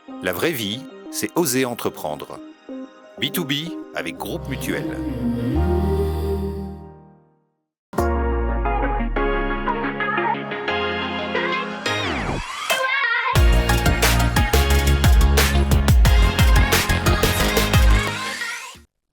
La vraie vie, c'est oser entreprendre. B2B avec Groupe Mutuel.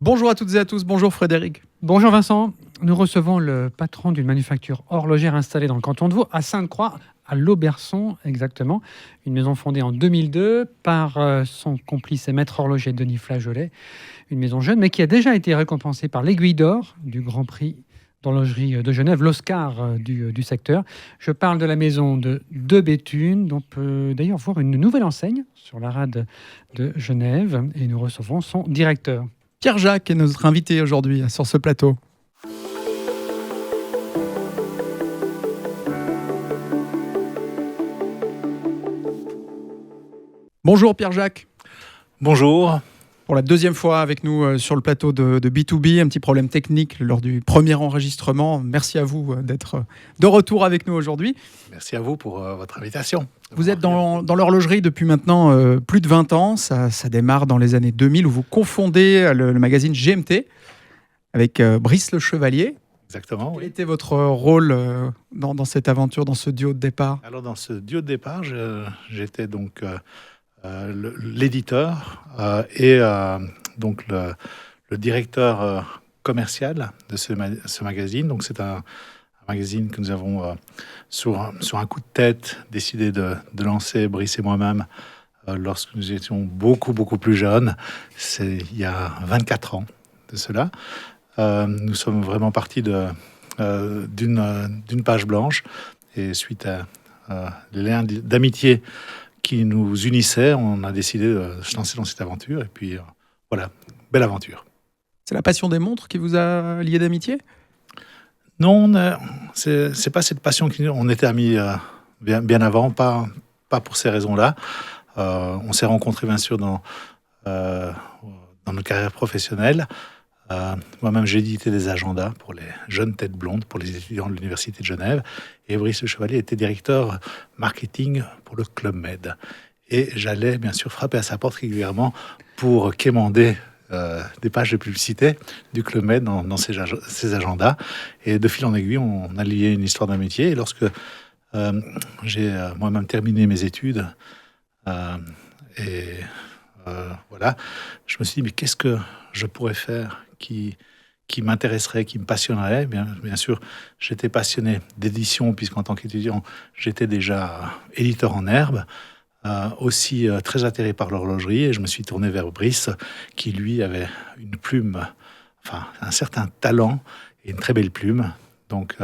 Bonjour à toutes et à tous, bonjour Frédéric. Bonjour Vincent, nous recevons le patron d'une manufacture horlogère installée dans le canton de Vaud, à Sainte-Croix, à Lauberson exactement. Une maison fondée en 2002 par son complice et maître horloger Denis Flageolet. Une maison jeune mais qui a déjà été récompensée par l'Aiguille d'Or du Grand Prix d'horlogerie de Genève, l'Oscar du secteur. Je parle de la maison de Béthune, dont on peut d'ailleurs voir une nouvelle enseigne sur la rade de Genève et nous recevons son directeur. Pierre Jacques est notre invité aujourd'hui sur ce plateau. Bonjour Pierre Jacques. Bonjour. Pour la deuxième fois avec nous sur le plateau de B2B, un petit problème technique lors du premier enregistrement. Merci à vous d'être de retour avec nous aujourd'hui. Merci à vous pour votre invitation. Vous êtes dans l'horlogerie depuis maintenant plus de 20 ans. Ça démarre dans les années 2000 où vous confondez le magazine GMT avec Brice Le Chevalier. Exactement. Quel était votre rôle dans cette aventure, dans ce duo de départ ? Alors dans ce duo de départ, j'étais donc l'éditeur et donc le directeur commercial de ce magazine. Donc c'est un magazine que nous avons sur un coup de tête décidé de lancer, Brice et moi-même, lorsque nous étions beaucoup plus jeunes. C'est il y a 24 ans de cela. Nous sommes vraiment partis d'une page blanche et suite à les liens d'amitié qui nous unissait, on a décidé de se lancer dans cette aventure. Et puis, voilà, belle aventure. C'est la passion des montres qui vous a lié d'amitié ? Non, c'est pas cette passion qui... On était amis bien avant, pas pour ces raisons-là. On s'est rencontrés, bien sûr, dans nos carrières professionnelles. Moi-même, j'ai édité des agendas pour les jeunes têtes blondes, pour les étudiants de l'Université de Genève. Et Brice Le Chevalier était directeur marketing pour le Club Med. Et j'allais, bien sûr, frapper à sa porte régulièrement pour quémander des pages de publicité du Club Med dans ses agendas. Et de fil en aiguille, on a lié une histoire d'amitié. Et lorsque j'ai moi-même terminé mes études, voilà, je me suis dit, mais qu'est-ce que je pourrais faire qui m'intéresserait, qui me passionnerait. Bien sûr, j'étais passionné d'édition, puisqu'en tant qu'étudiant, j'étais déjà éditeur en herbe, aussi très attiré par l'horlogerie, et je me suis tourné vers Brice, qui lui avait une plume, enfin un certain talent et une très belle plume. Donc,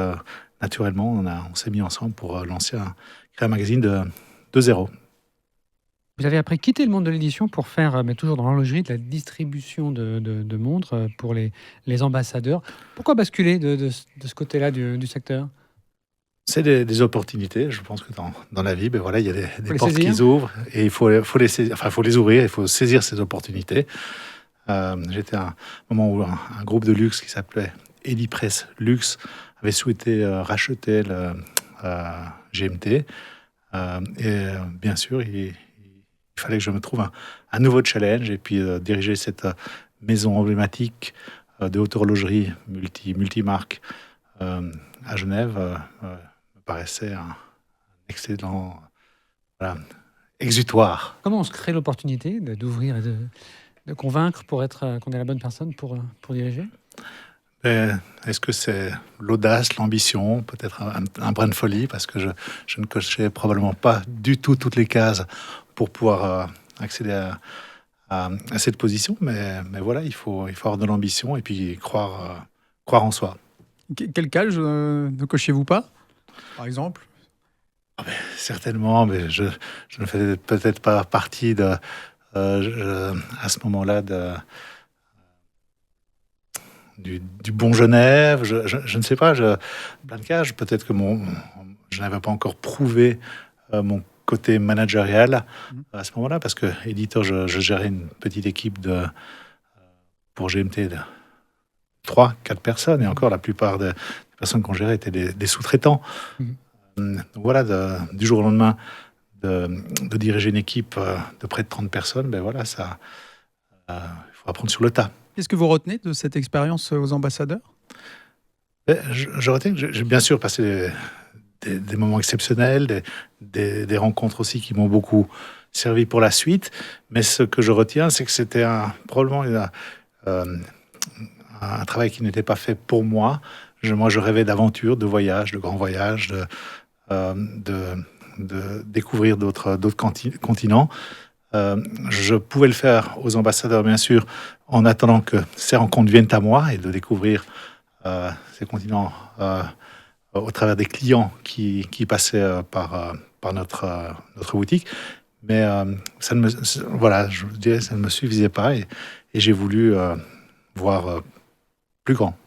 naturellement, on s'est mis ensemble pour créer un magazine de zéro. Vous avez après quitté le monde de l'édition pour faire, mais toujours dans l'horlogerie, de la distribution de montres pour les ambassadeurs. Pourquoi basculer de ce côté-là du secteur ? C'est des opportunités. Je pense que dans la vie, voilà, il y a des portes saisir. qui s'ouvrent et il faut les saisir. Enfin, il faut les ouvrir, il faut saisir ces opportunités. J'étais à un moment où un groupe de luxe qui s'appelait Edipresse Luxe avait souhaité racheter le GMT. Et bien sûr, il fallait que je me trouve un nouveau challenge et puis diriger cette maison emblématique de haute horlogerie multimarque à Genève me paraissait un excellent exutoire. Comment on se crée l'opportunité d'ouvrir et de convaincre pour être qu'on est la bonne personne pour diriger ? Est-ce que c'est l'audace, l'ambition, peut-être un brin de folie, parce que je ne cochais probablement pas du tout toutes les cases pour pouvoir accéder à cette position, mais voilà, il faut avoir de l'ambition et puis croire en soi. Quel cage ne cochez-vous pas, par exemple ? Certainement, mais je ne faisais peut-être pas partie à ce moment-là du bon Genève. Je ne sais pas, plein de cages. Peut-être que je n'avais pas encore prouvé mon côté managérial à ce moment-là, parce que éditeur, je gérais une petite équipe pour GMT de 3-4 personnes, et encore la plupart des personnes qu'on gérait étaient des sous-traitants. Donc voilà, du jour au lendemain, de diriger une équipe de près de 30 personnes, ben voilà, il faut apprendre sur le tas. Qu'est-ce que vous retenez de cette expérience aux ambassadeurs? Je retiens que j'ai bien sûr passé des moments exceptionnels, des rencontres aussi qui m'ont beaucoup servi pour la suite, mais ce que je retiens, c'est que c'était probablement un travail qui n'était pas fait pour moi. Moi, je rêvais d'aventures, de voyages, de grands voyages, de découvrir d'autres continents. Je pouvais le faire aux ambassadeurs, bien sûr, en attendant que ces rencontres viennent à moi et de découvrir ces continents au travers des clients qui passaient par notre boutique. Mais ça ne me suffisait pas et j'ai voulu voir plus grand.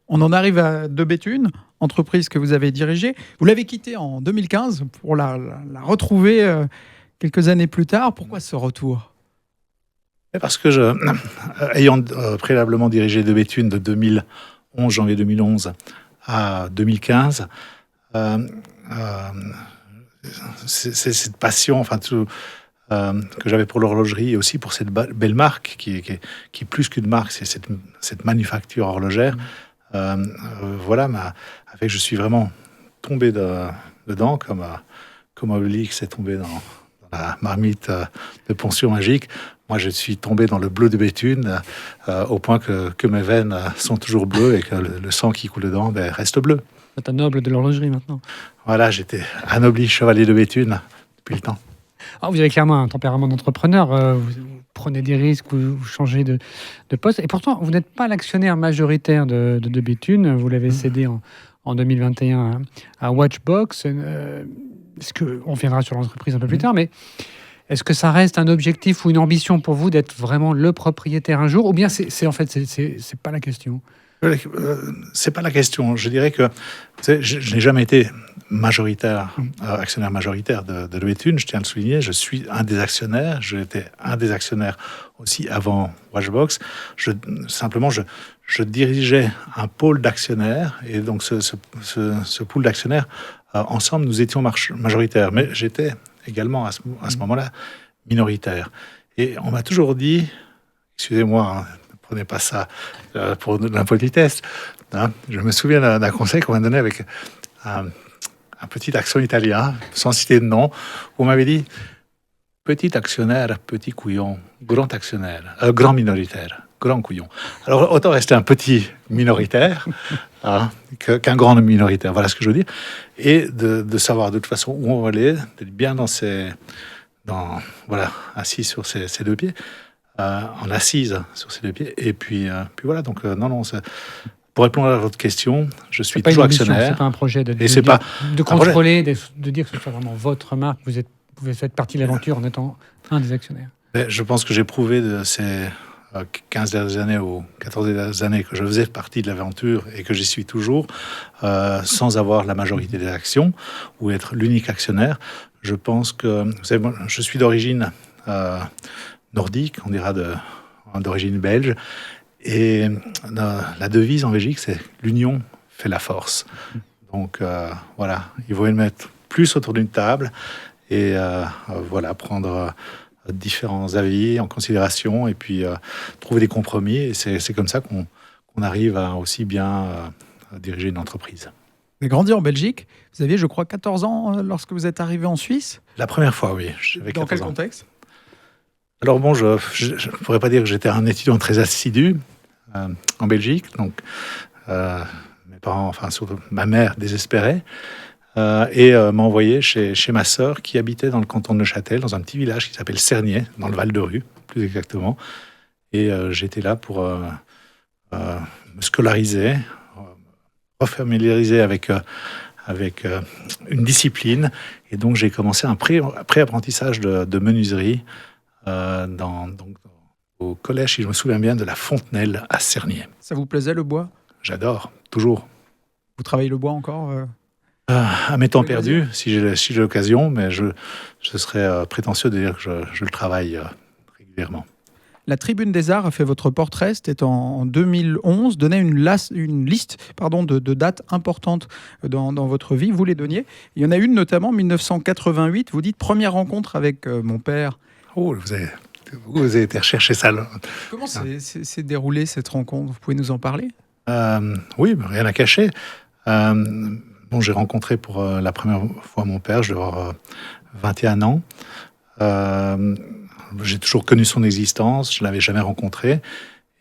On en arrive à De Béthune, entreprise que vous avez dirigée. Vous l'avez quittée en 2015 pour la retrouver quelques années plus tard. Pourquoi ce retour? Parce que ayant préalablement dirigé De Béthune de janvier 2011 à 2015, c'est cette passion, que j'avais pour l'horlogerie et aussi pour cette belle marque qui est plus qu'une marque, c'est cette manufacture horlogère. A fait que je suis vraiment tombé dedans comme Obélix est tombé dans la marmite de Potion magique. Moi, je suis tombé dans le bleu de Béthune au point que mes veines sont toujours bleues et que le sang qui coule dedans reste bleu. C'est un noble de l'horlogerie maintenant. Voilà, j'étais anobli chevalier de Béthune depuis le temps. Alors, vous avez clairement un tempérament d'entrepreneur. Vous prenez des risques, vous changez de poste. Et pourtant, vous n'êtes pas l'actionnaire majoritaire de Béthune. Vous l'avez cédé en 2021 à Watchbox. On reviendra sur l'entreprise un peu plus tard, mais est-ce que ça reste un objectif ou une ambition pour vous d'être vraiment le propriétaire un jour? Ou bien c'est pas la question? C'est pas la question. Je dirais que je n'ai jamais été actionnaire majoritaire de Béthune. Je tiens à le souligner. Je suis un des actionnaires. J'étais un des actionnaires aussi avant Watchbox. Je dirigeais un pôle d'actionnaires et donc ce pool d'actionnaires, ensemble, nous étions majoritaires. Mais j'étais également à ce moment-là minoritaire. Et on m'a toujours dit, excusez-moi, ne prenez pas ça pour de l'impolitesse. Je me souviens d'un conseil qu'on m'a donné avec un petit accent italien, sans citer de nom, où on m'avait dit petit actionnaire, petit couillon, grand actionnaire, grand minoritaire, grand couillon. Alors autant rester un petit minoritaire qu'un grand minoritaire. Voilà ce que je veux dire. Et de savoir de toute façon où on va aller, d'être bien assis sur ses deux pieds. En assise sur ses deux pieds. Et puis voilà, donc pour répondre à votre question, je suis toujours actionnaire. C'est pas un projet de contrôler, de dire que ce soit vraiment votre marque. Vous faites partie de l'aventure en étant un des actionnaires. Je pense que j'ai prouvé de ces 15 dernières années ou 14 dernières années que je faisais partie de l'aventure et que j'y suis toujours, sans avoir la majorité des actions ou être l'unique actionnaire. Je pense que, vous savez, moi, je suis d'origine nordique, on dira d'origine belge. Et la devise en Belgique, c'est l'union fait la force. Donc voilà, il vaut mieux mettre plus autour d'une table et prendre différents avis en considération et puis trouver des compromis. Et c'est comme ça qu'on arrive à aussi bien diriger une entreprise. Vous avez grandi en Belgique. Vous aviez, je crois, 14 ans lorsque vous êtes arrivé en Suisse. La première fois, oui. Dans quel contexte? Alors bon, je ne pourrais pas dire que j'étais un étudiant très assidu en Belgique. Donc, mes parents, surtout ma mère, désespérait et m'a envoyé chez ma sœur qui habitait dans le canton de Neuchâtel, dans un petit village qui s'appelle Cernier, dans le Val de Rue, plus exactement. Et j'étais là pour me scolariser, refamiliariser avec une discipline. Et donc, j'ai commencé un pré-apprentissage de menuiserie au collège, si je me souviens bien, de la Fontenelle à Cernier. Ça vous plaisait le bois? J'adore, toujours. Vous travaillez le bois encore à mes temps perdus, si j'ai l'occasion, mais je serais prétentieux de dire que je le travaille régulièrement. La Tribune des Arts a fait votre portrait, c'était en 2011, donnait une liste de dates importantes dans votre vie, vous les donniez. Il y en a une notamment, 1988, vous dites première rencontre avec mon père. Oh, vous avez été rechercher ça, là. Comment s'est déroulée cette rencontre? Vous pouvez nous en parler? Oui, rien à cacher. J'ai rencontré pour la première fois mon père, je devais avoir 21 ans. J'ai toujours connu son existence, je ne l'avais jamais rencontré.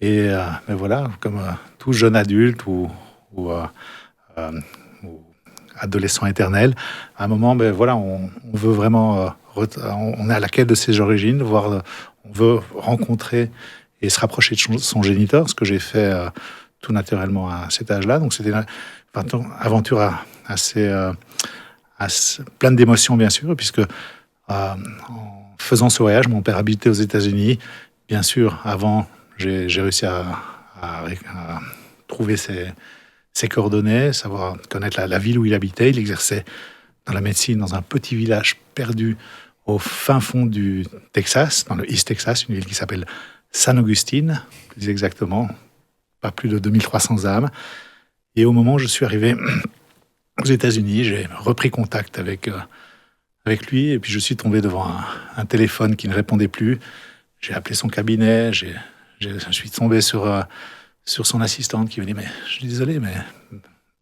Mais voilà, comme tout jeune adulte ou adolescent éternel, à un moment, on veut vraiment, on est à la quête de ses origines, on veut rencontrer et se rapprocher de son géniteur, ce que j'ai fait tout naturellement à cet âge-là. Donc c'était une aventure assez pleine d'émotions, bien sûr, puisque en faisant ce voyage, mon père habitait aux États-Unis. Bien sûr, avant, j'ai réussi à trouver ses coordonnées, connaître la ville où il habitait. Il exerçait dans la médecine dans un petit village perdu au fin fond du Texas, dans le East Texas, une ville qui s'appelle San Augustine, plus exactement, pas plus de 2300 âmes. Et au moment où je suis arrivé aux États-Unis, j'ai repris contact avec lui, et puis je suis tombé devant un téléphone qui ne répondait plus. J'ai appelé son cabinet, je suis tombé sur son assistante qui me dit « Mais je suis désolé, mais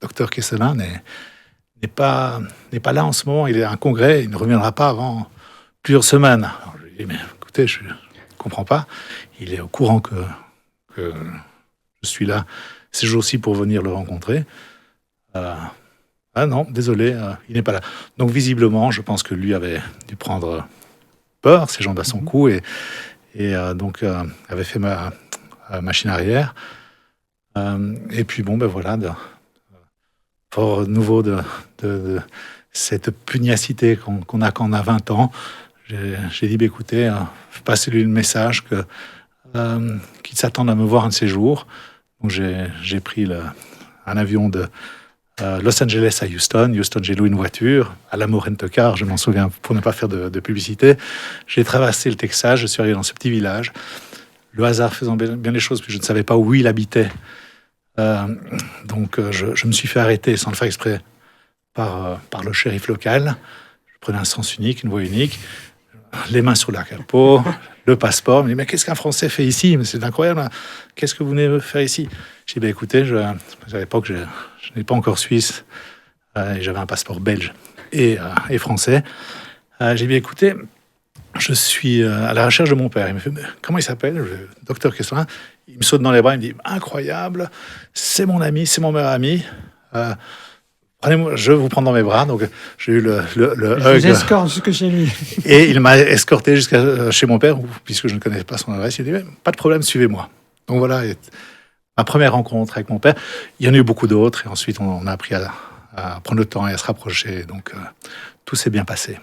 docteur Kesselin n'est pas là en ce moment, il est à un congrès, il ne reviendra pas avant plusieurs semaines. » Alors je lui ai dit « Mais écoutez, je ne comprends pas, il est au courant que je suis là ces jours-ci pour venir le rencontrer. Ah non, désolé, il n'est pas là. » Donc visiblement, je pense que lui avait dû prendre peur, ses jambes à son cou, et donc avait fait ma machine arrière. Et puis voilà, fort nouveau de cette pugnacité qu'on a quand on a 20 ans. J'ai dit, écoutez, passez-lui le message qu'il s'attende à me voir un de ces jours. Donc j'ai pris un avion de Los Angeles à Houston. Houston, j'ai loué une voiture à la Rent-A-Car, je m'en souviens, pour ne pas faire de publicité. J'ai traversé le Texas, je suis arrivé dans ce petit village. Le hasard faisant bien les choses, puis je ne savais pas où il habitait. Donc je me suis fait arrêter sans le faire exprès par le shérif local. Je prenais un sens unique, une voie unique, les mains sur la capot, le passeport. Il me dit, mais qu'est-ce qu'un Français fait ici? Mais c'est incroyable, hein. Qu'est-ce que vous venez faire ici? J'ai dit, écoutez, à l'époque, je n'étais pas encore suisse, et j'avais un passeport belge et français. J'ai dit, écoutez, je suis à la recherche de mon père. Il me fait, mais comment il s'appelle? Docteur Kesselin. Il me saute dans les bras, il me dit, incroyable, c'est mon ami, c'est mon meilleur ami. Prenez-moi, je vais vous prendre dans mes bras. Donc j'ai eu le hug. Je escorte jusque chez lui. Et il m'a escorté jusqu'à chez mon père, puisque je ne connaissais pas son adresse. Il dit, pas de problème, suivez-moi. Donc voilà, ma première rencontre avec mon père. Il y en a eu beaucoup d'autres, et ensuite on a appris à prendre le temps et à se rapprocher. Donc tout s'est bien passé.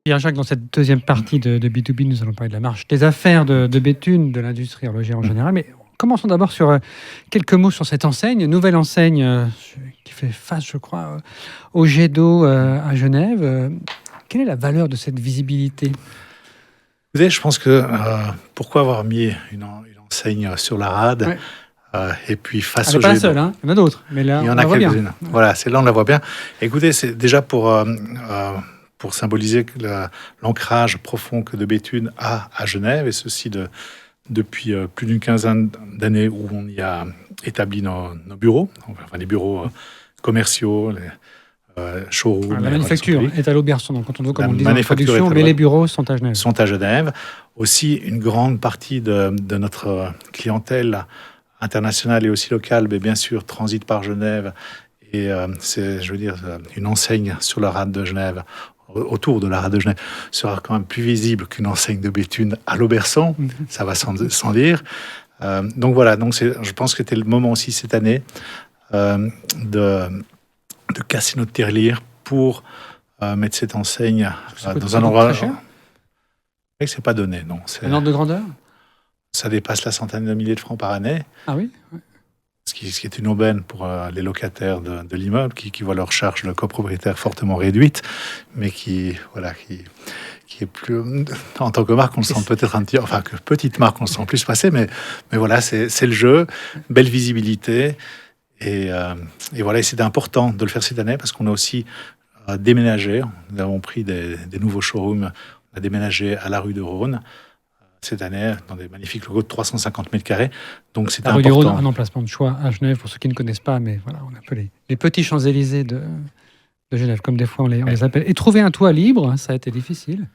Pierre-Jacques, dans cette deuxième partie de B2B, nous allons parler de la marche des affaires de Béthune, de l'industrie horlogère en général. Mais commençons d'abord sur quelques mots sur cette enseigne, nouvelle enseigne qui fait face, je crois, au jet d'eau à Genève. Quelle est la valeur de cette visibilité? Vous savez, je pense que pourquoi avoir mis une enseigne sur la rade, ouais. Et puis face au jet d'eau. Elle n'est pas la seule, hein. Il y en a d'autres, mais là, il y en a quelques-unes. Voilà, c'est là on la voit bien. Écoutez, c'est déjà pour symboliser l'ancrage profond que de Béthune a à Genève, et ceci depuis plus d'une quinzaine d'années où on y a établi nos bureaux, enfin les bureaux commerciaux, les showrooms. La manufacture est à l'Auberson, donc quand on voit comme on dit en production, mais les les bureaux sont à Genève. Sont à Genève. Aussi, une grande partie de notre clientèle internationale et aussi locale, mais bien sûr, transite par Genève, et c'est, je veux dire, une enseigne sur la rade de Genève, autour de la rade de Genève, sera quand même plus visible qu'une enseigne de Béthune à l'Auberson, ça va sans dire. Donc voilà, je pense que c'était le moment aussi cette année de casser notre tirelire pour mettre cette enseigne dans un endroit. Mais c'est pas donné, non. Un ordre de grandeur? Ça dépasse la centaine de milliers de francs par année. Ah oui? ce qui est une aubaine pour les locataires de l'immeuble qui voient leur charge de copropriétaire fortement réduite, mais qui est plus, en tant que marque, on le sent peut-être un petit, enfin que petite marque, on le sent plus passer, mais voilà, c'est le jeu, belle visibilité, et voilà, et c'était important de le faire cette année parce qu'on a aussi déménagé. Nous avons pris des nouveaux showrooms, on a déménagé à la rue de Rhône cette année dans des magnifiques locaux de 350 mètres carrés. Donc c'était La rue du important. Rhône, un emplacement de choix à Genève, pour ceux qui ne connaissent pas, mais voilà, on appelle les petits Champs-Élysées de Genève, comme des fois on les appelle. Et trouver un toit libre, ça a été difficile.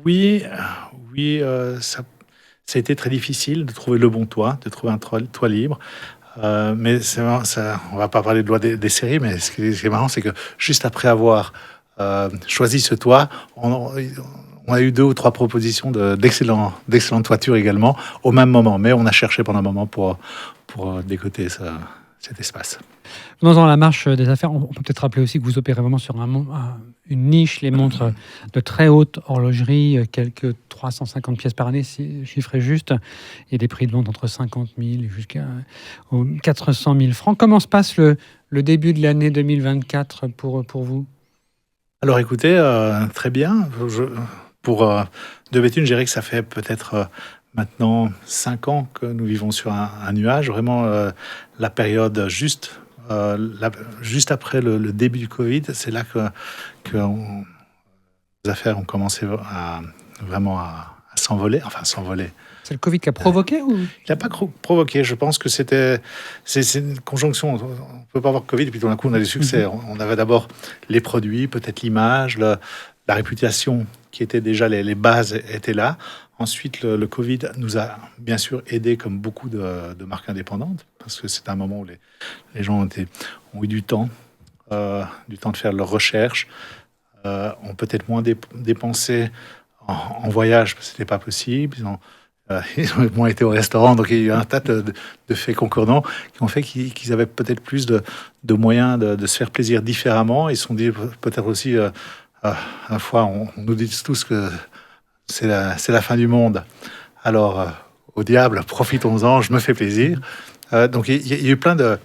Oui, ça a été très difficile de trouver le bon toit, de trouver un toit libre. Mais c'est marrant, on va pas parler de loi des séries, mais ce qui est marrant, c'est que juste après avoir choisi ce toit, on a eu 2 ou 3 propositions d'excellentes toitures également au même moment. Mais on a cherché pendant un moment pour décoter cet espace. Dans la marche des affaires, on peut peut-être rappeler aussi que vous opérez vraiment sur une niche, les montres de très haute horlogerie, quelques 350 pièces par année, si le chiffre est juste, et des prix de vente entre 50 000 jusqu'à 400 000 francs. Comment se passe le début de l'année 2024 pour vous ? Alors écoutez, très bien. Pour De Béthune, je dirais que ça fait peut-être maintenant 5 ans que nous vivons sur un nuage. Vraiment, la période juste après le début du Covid, c'est là que les affaires ont commencé vraiment à s'envoler. Enfin, s'envoler. C'est le Covid qui a provoqué ou... Il n'a pas provoqué. Je pense que c'est une conjonction. On ne peut pas avoir Covid et puis tout d'un coup on a des succès. On avait d'abord les produits, peut-être l'image, la réputation qui était déjà les bases étaient là. Ensuite, le Covid nous a bien sûr aidé comme beaucoup de marques indépendantes parce que c'est un moment où les gens ont eu du temps de faire leurs recherches, ont peut-être moins dépensé en voyage parce que c'était pas possible. Ils ont moins été au restaurant, donc il y a eu un tas de faits concordants qui ont fait qu'ils avaient peut-être plus de moyens de se faire plaisir différemment. Ils se sont dit peut-être aussi, à la fois, on nous dit tous que c'est la fin du monde. Alors, au diable, profitons-en, je me fais plaisir. Donc il y a eu plein de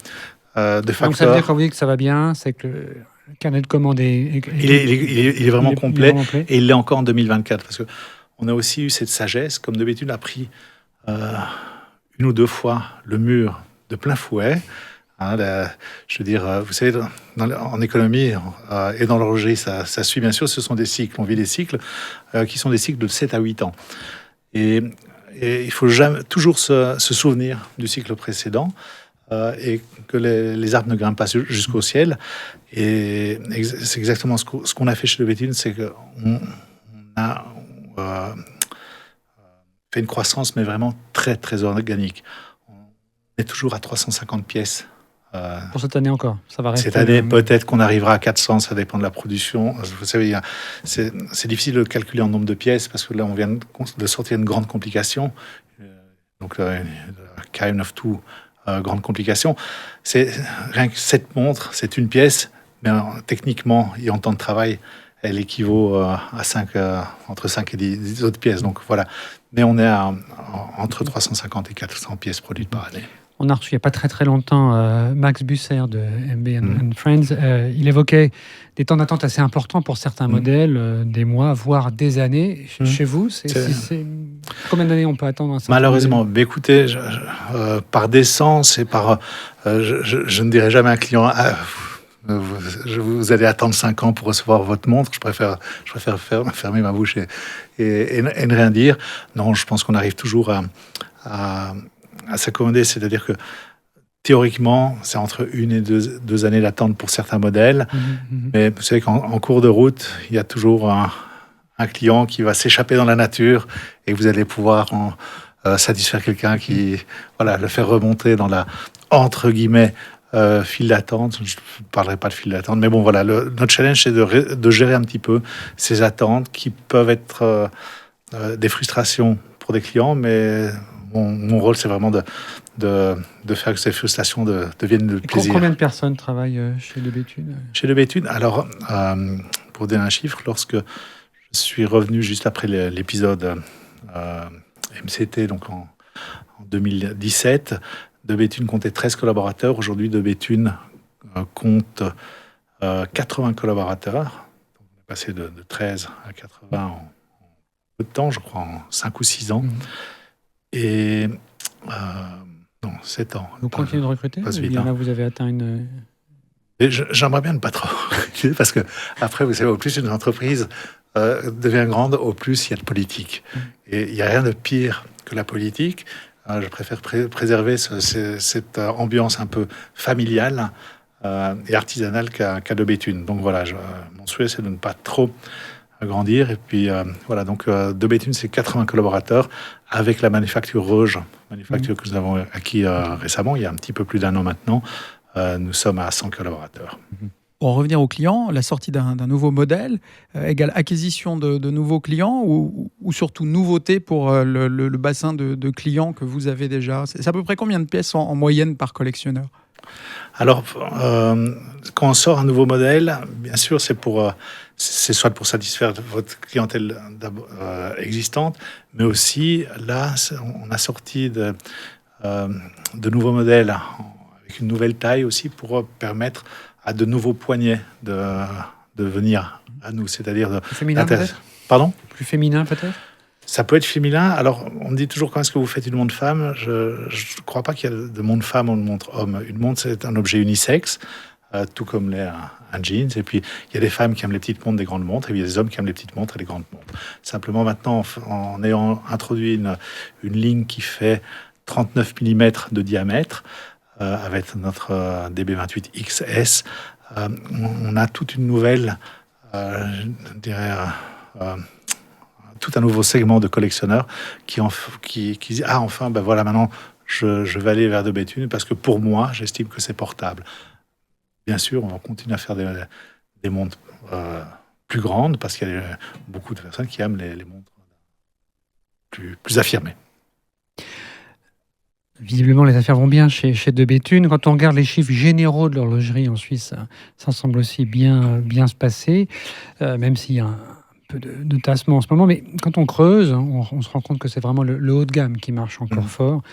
facteurs. Donc ça veut dire quand vous dites que ça va bien, c'est que le carnet de commandes il est vraiment complet, vraiment complet. Et il l'est encore en 2024 parce que on a aussi eu cette sagesse, comme De Béthune a pris 1 ou 2 fois le mur de plein fouet. Je veux dire, vous savez, en économie et dans l'horlogerie, ça suit bien sûr, ce sont des cycles. On vit des cycles qui sont des cycles de 7 à 8 ans. Et il faut toujours se souvenir du cycle précédent et que les arbres ne grimpent pas jusqu'au ciel. Et c'est exactement ce qu'on a fait chez De Béthune, c'est qu'on a fait une croissance, mais vraiment très, très organique. On est toujours à 350 pièces. Pour cette année encore, ça va rester. Cette année, peut-être qu'on arrivera à 400, ça dépend de la production. Vous savez, c'est difficile de calculer en nombre de pièces parce que là, on vient de sortir une grande complication. Donc, kind of two, grande complication. Rien que cette montre, c'est une pièce, mais techniquement et en temps de travail, elle équivaut à entre 5 et 10 autres pièces. Donc voilà. Mais on est entre 350 et 400 pièces produites par année. On a reçu il n'y a pas très très longtemps Max Busser de MB & Friends. Il évoquait des temps d'attente assez importants pour certains modèles, des mois, voire des années. Chez vous, combien d'années on peut attendre un certain Malheureusement, écoutez, par décence et par... je ne dirais jamais à un client... vous allez attendre 5 ans pour recevoir votre montre. Je préfère fermer ma bouche et ne rien dire. Non, je pense qu'on arrive toujours à s'accommoder. C'est-à-dire que théoriquement, c'est entre 1 et 2 années d'attente pour certains modèles. Mais vous savez qu'en cours de route, il y a toujours un client qui va s'échapper dans la nature et vous allez pouvoir satisfaire quelqu'un le faire remonter dans la, entre guillemets, file d'attente. Je ne parlerai pas de file d'attente, mais bon, voilà, notre challenge, c'est de gérer un petit peu ces attentes qui peuvent être des frustrations pour des clients, mais mon rôle, c'est vraiment de faire que ces frustrations deviennent de plaisir. Combien de personnes travaillent chez De Béthune ? Chez De Béthune, alors, pour donner un chiffre, lorsque je suis revenu juste après l'épisode MCT, donc en 2017, De Béthune comptait 13 collaborateurs. Aujourd'hui, De Béthune compte 80 collaborateurs. On est passé de 13 à 80 en peu de temps, je crois, en 5 ou 6 ans. Et non, 7 ans. Vous continuez de recruter ou bien là, vous avez atteint une... Et j'aimerais bien ne pas trop, parce que après, vous savez, au plus une entreprise devient grande, au plus il y a de politique. Et il n'y a rien de pire que la politique. Je préfère préserver cette ambiance un peu familiale et artisanale qu'à De Béthune. Donc voilà, mon souhait, c'est de ne pas trop grandir. Et puis voilà, donc De Béthune, c'est 80 collaborateurs avec la manufacture Reuge, manufacture que nous avons acquis récemment, il y a un petit peu plus d'1 an maintenant. Nous sommes à 100 collaborateurs. Pour en revenir aux clients, la sortie d'un nouveau modèle égale acquisition de nouveaux clients ou surtout nouveauté pour le bassin de clients que vous avez déjà. C'est à peu près combien de pièces en moyenne par collectionneur? Alors, quand on sort un nouveau modèle, bien sûr, c'est soit pour satisfaire votre clientèle existante, mais aussi, là, on a sorti de nouveaux modèles avec une nouvelle taille aussi pour permettre à de nouveaux poignets de venir à nous, c'est-à-dire plus féminin peut-être. Pardon? Plus féminin peut-être. Ça peut être féminin. Alors, on me dit toujours quand est-ce que vous faites une montre femme. Je ne crois pas qu'il y a de montre femme ou de montre homme. Une montre, c'est un objet unisexe, tout comme l'est un jeans. Et puis, il y a des femmes qui aiment les petites montres, des grandes montres, et il y a des hommes qui aiment les petites montres et les grandes montres. Simplement, maintenant, en ayant introduit une ligne qui fait 39 mm de diamètre, avec notre DB28 XS, on a toute une nouvelle, je dirais, tout un nouveau segment de collectionneurs qui dit ah enfin ben voilà, maintenant je vais aller vers De Béthune parce que pour moi j'estime que c'est portable. Bien sûr, on va continuer à faire des montres plus grandes parce qu'il y a beaucoup de personnes qui aiment les montres plus affirmées. Visiblement, les affaires vont bien chez De Béthune. Quand on regarde les chiffres généraux de l'horlogerie en Suisse, ça semble aussi bien se passer, même s'il y a un peu de tassement en ce moment. Mais quand on creuse, on se rend compte que c'est vraiment le haut de gamme qui marche encore fort.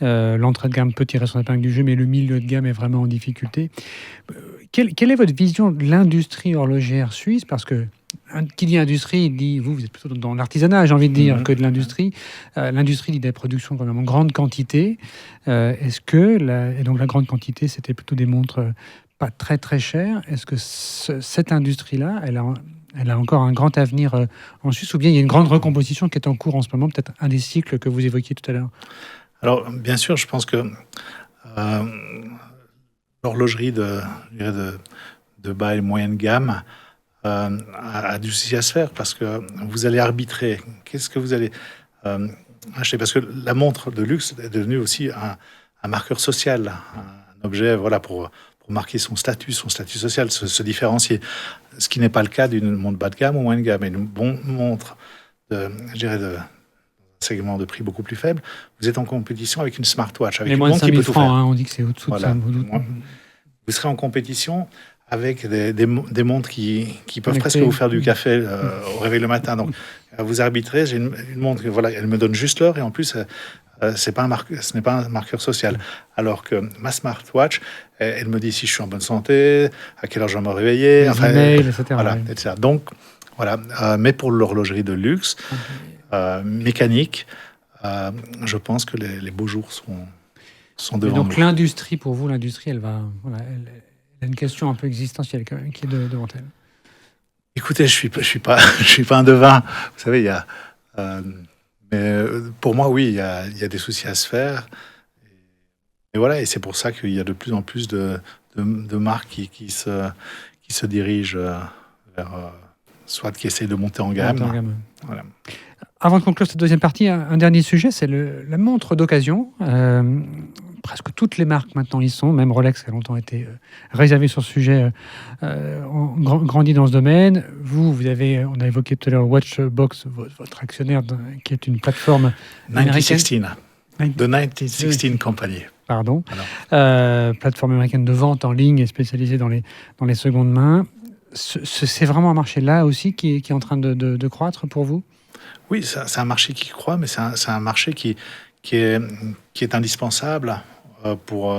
L'entrée de gamme peut tirer son épingle du jeu, mais le milieu de gamme est vraiment en difficulté. Quelle est votre vision de l'industrie horlogère suisse? Parce que qui dit industrie, dit, vous êtes plutôt dans l'artisanat, j'ai envie de dire, que de l'industrie. L'industrie dit des productions quand même en grande quantité. Est-ce que, et donc la grande quantité, c'était plutôt des montres pas très très chères. Est-ce que cette industrie-là, elle a encore un grand avenir en Suisse, ou bien il y a une grande recomposition qui est en cours en ce moment, peut-être un des cycles que vous évoquiez tout à l'heure? Alors, bien sûr, je pense que l'horlogerie de bas et moyenne gamme a du souci à se faire parce que vous allez arbitrer. Qu'est-ce que vous allez acheter? Parce que la montre de luxe est devenue aussi un marqueur social, un objet voilà, pour marquer son statut social, se différencier. Ce qui n'est pas le cas d'une montre bas de gamme ou moyenne gamme. Et une bonne montre de segment de prix beaucoup plus faible, vous êtes en compétition avec une smartwatch. Avec les une moins de montre 5 qui 000 peut tout francs, faire. on dit que c'est au-dessous Voilà. de ça. Vous serez en compétition avec des montres qui peuvent Connecté. presque vous faire du café au réveil le matin. Donc, vous arbitrez. J'ai une montre, voilà, elle me donne juste l'heure et en plus, ce n'est pas un marqueur social. Alors que ma smartwatch, elle me dit si je suis en bonne santé, à quelle heure je vais me réveiller, Les emails, etc. Voilà, Ouais. etc. Donc, voilà. Mais pour l'horlogerie de luxe, mécanique, je pense que les beaux jours sont Et devant donc nous. l'industrie, pour vous, l'industrie, elle a une question un peu existentielle quand même qui est devant elle. Écoutez, je suis pas un devin. Vous savez, il y a, mais pour moi, oui, il y a des soucis à se faire. Et voilà, et c'est pour ça qu'il y a de plus en plus de marques qui se dirigent vers soit qui essayent de monter en gamme. Voilà. Avant de conclure cette deuxième partie, un dernier sujet, c'est la montre d'occasion. Presque toutes les marques maintenant y sont, même Rolex qui a longtemps été réservé sur ce sujet, grandit dans ce domaine. Vous avez, on a évoqué tout à l'heure Watchbox, votre actionnaire, qui est une plateforme 1916, The 1916 Company. Pardon. Plateforme américaine de vente en ligne et spécialisée dans les secondes mains. C'est vraiment un marché là aussi qui est en train de croître pour vous? Oui, c'est un marché qui croît, mais c'est un marché qui est indispensable pour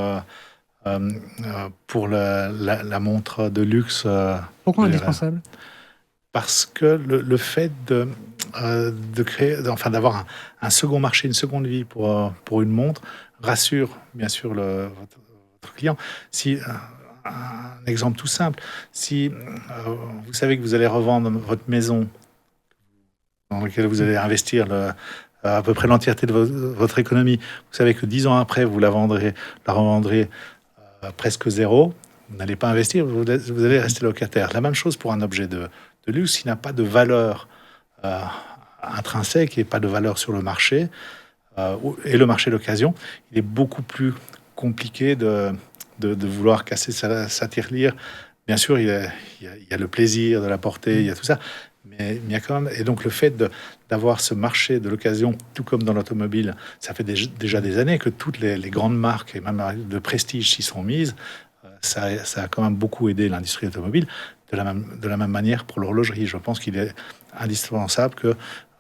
la montre de luxe. Pourquoi je dirais. indispensable? Parce que le fait de créer, d'avoir un second marché, une seconde vie pour une montre, rassure bien sûr votre client. Si, un exemple tout simple, si vous savez que vous allez revendre votre maison dans laquelle vous allez investir à peu près l'entièreté de votre économie, vous savez que 10 ans après, vous la revendrez presque zéro, vous n'allez pas investir, vous allez rester locataire. La même chose pour un objet de luxe qui n'a pas de valeur intrinsèque et pas de valeur sur le marché, et le marché d'occasion, il est beaucoup plus compliqué de vouloir casser sa tirelire. Bien sûr, il y a le plaisir de la porter, il y a tout ça, mais il y a quand même... Et donc le fait d'avoir ce marché de l'occasion, tout comme dans l'automobile, ça fait déjà des années que toutes les grandes marques, et même de prestige, s'y sont mises. Ça a quand même beaucoup aidé l'industrie automobile. De la même manière pour l'horlogerie. Je pense qu'il est indispensable que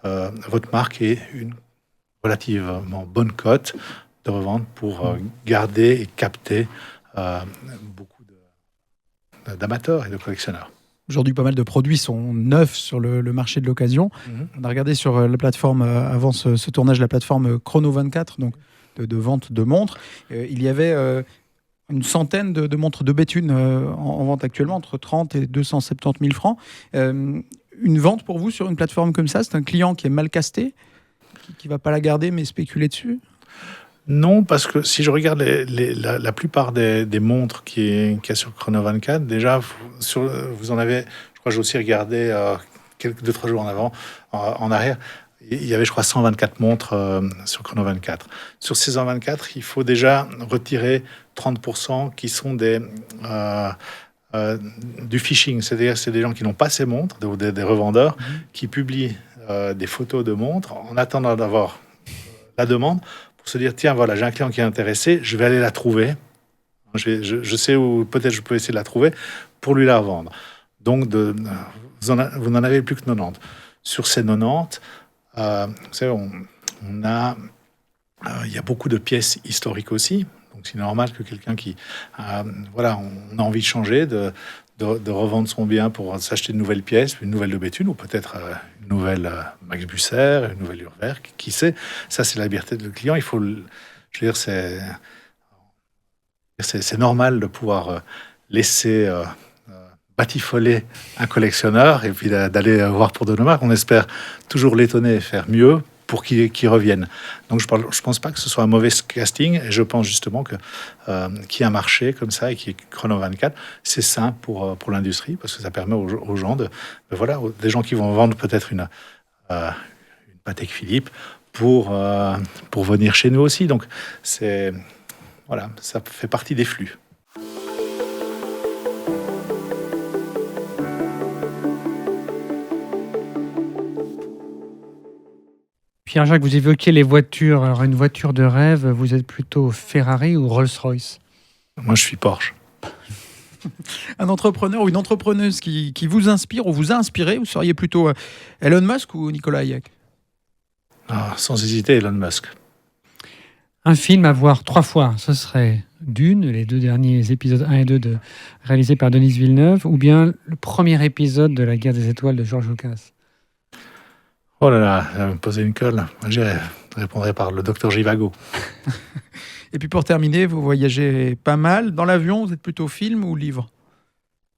votre marque ait une relativement bonne cote de revente pour garder et capter beaucoup d'amateurs et de collectionneurs. Aujourd'hui, pas mal de produits sont neufs sur le marché de l'occasion. On a regardé sur la plateforme, avant ce tournage, la plateforme Chrono24, donc de vente de montres. Il y avait une centaine de montres de Béthune en vente actuellement, entre 30 et 270 000 francs. Une vente pour vous sur une plateforme comme ça, c'est un client qui est mal casté, qui ne va pas la garder mais spéculer dessus? Non, parce que si je regarde la plupart des montres qu'il y a sur Chrono24, déjà, vous en avez, je crois que j'ai aussi regardé 2-3 jours en arrière, il y avait, je crois, 124 montres sur Chrono24. Sur ces 124, il faut déjà retirer 30% qui sont du phishing, c'est-à-dire c'est des gens qui n'ont pas ces montres, des revendeurs, qui publient des photos de montres en attendant d'avoir la demande, se dire, tiens, voilà, j'ai un client qui est intéressé, je vais aller la trouver. Je sais où peut-être je peux essayer de la trouver pour lui la revendre. Donc, vous n'en avez plus que 90. Sur ces 90, vous savez, il y a beaucoup de pièces historiques aussi. Donc, c'est normal que quelqu'un on a envie de changer, de revendre son bien pour s'acheter de nouvelles pièces, une nouvelle de Béthune, ou peut-être une nouvelle Max Busser, une nouvelle Urwerk, qui sait. Ça, c'est la liberté du client. Il faut, je veux dire, c'est normal de pouvoir laisser batifoler un collectionneur et puis d'aller voir pour de nos marques. On espère toujours l'étonner et faire mieux pour qu'il revienne. Donc je pense pas que ce soit un mauvais casting, et je pense justement que qu'il y a un marché comme ça et qui est Chrono24, c'est sain pour l'industrie, parce que ça permet aux gens des gens qui vont vendre peut-être une Patek Philippe pour venir chez nous aussi. Donc ça fait partie des flux. Pierre-Jacques, vous évoquiez les voitures. Alors, une voiture de rêve, vous êtes plutôt Ferrari ou Rolls-Royce? Moi, je suis Porsche. Un entrepreneur ou une entrepreneuse qui vous inspire ou vous a inspiré, vous seriez plutôt Elon Musk ou Nicolas Hayek? Sans hésiter, Elon Musk. Un film à voir 3 fois, ce serait Dune, les 2 derniers épisodes 1 et 2 réalisés par Denis Villeneuve, ou bien le premier épisode de La Guerre des Étoiles de George Lucas? Oh là là, ça va me poser une colle. Moi, je répondrai par le docteur Givago. Et puis pour terminer, vous voyagez pas mal. Dans l'avion, vous êtes plutôt film ou livre?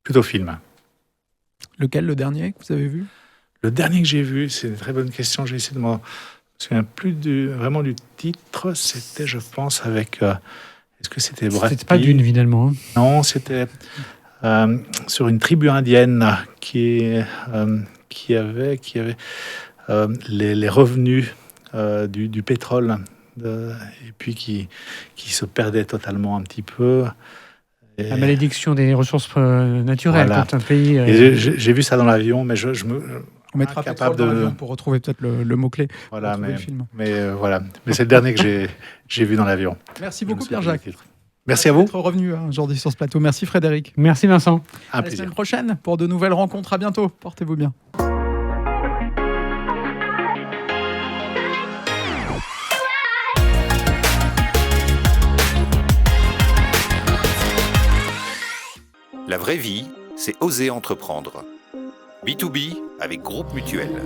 Plutôt film. Lequel, le dernier que vous avez vu? Le dernier que j'ai vu, c'est une très bonne question. J'ai essayé de me souviens plus vraiment du titre. C'était, je pense, avec... est-ce que c'était Brad Pitt? C'était pas Dune, finalement. Non, c'était sur une tribu indienne qui avait les revenus du pétrole, et puis qui se perdait totalement un petit peu. La malédiction des ressources naturelles, voilà. quand un pays... Et j'ai vu ça dans l'avion, mais on mettra Pétrole dans l'avion pour retrouver peut-être le mot-clé. Voilà, le film. Voilà. Mais c'est le dernier que j'ai vu dans l'avion. Merci beaucoup, Pierre-Jacques. Merci à vous. D'être revenu aujourd'hui sur ce plateau. Merci, Frédéric. Merci, Vincent. Un À la plaisir. semaine prochaine pour de nouvelles rencontres. À bientôt. Portez-vous bien. La vraie vie, c'est oser entreprendre. B2B avec Groupe Mutuel.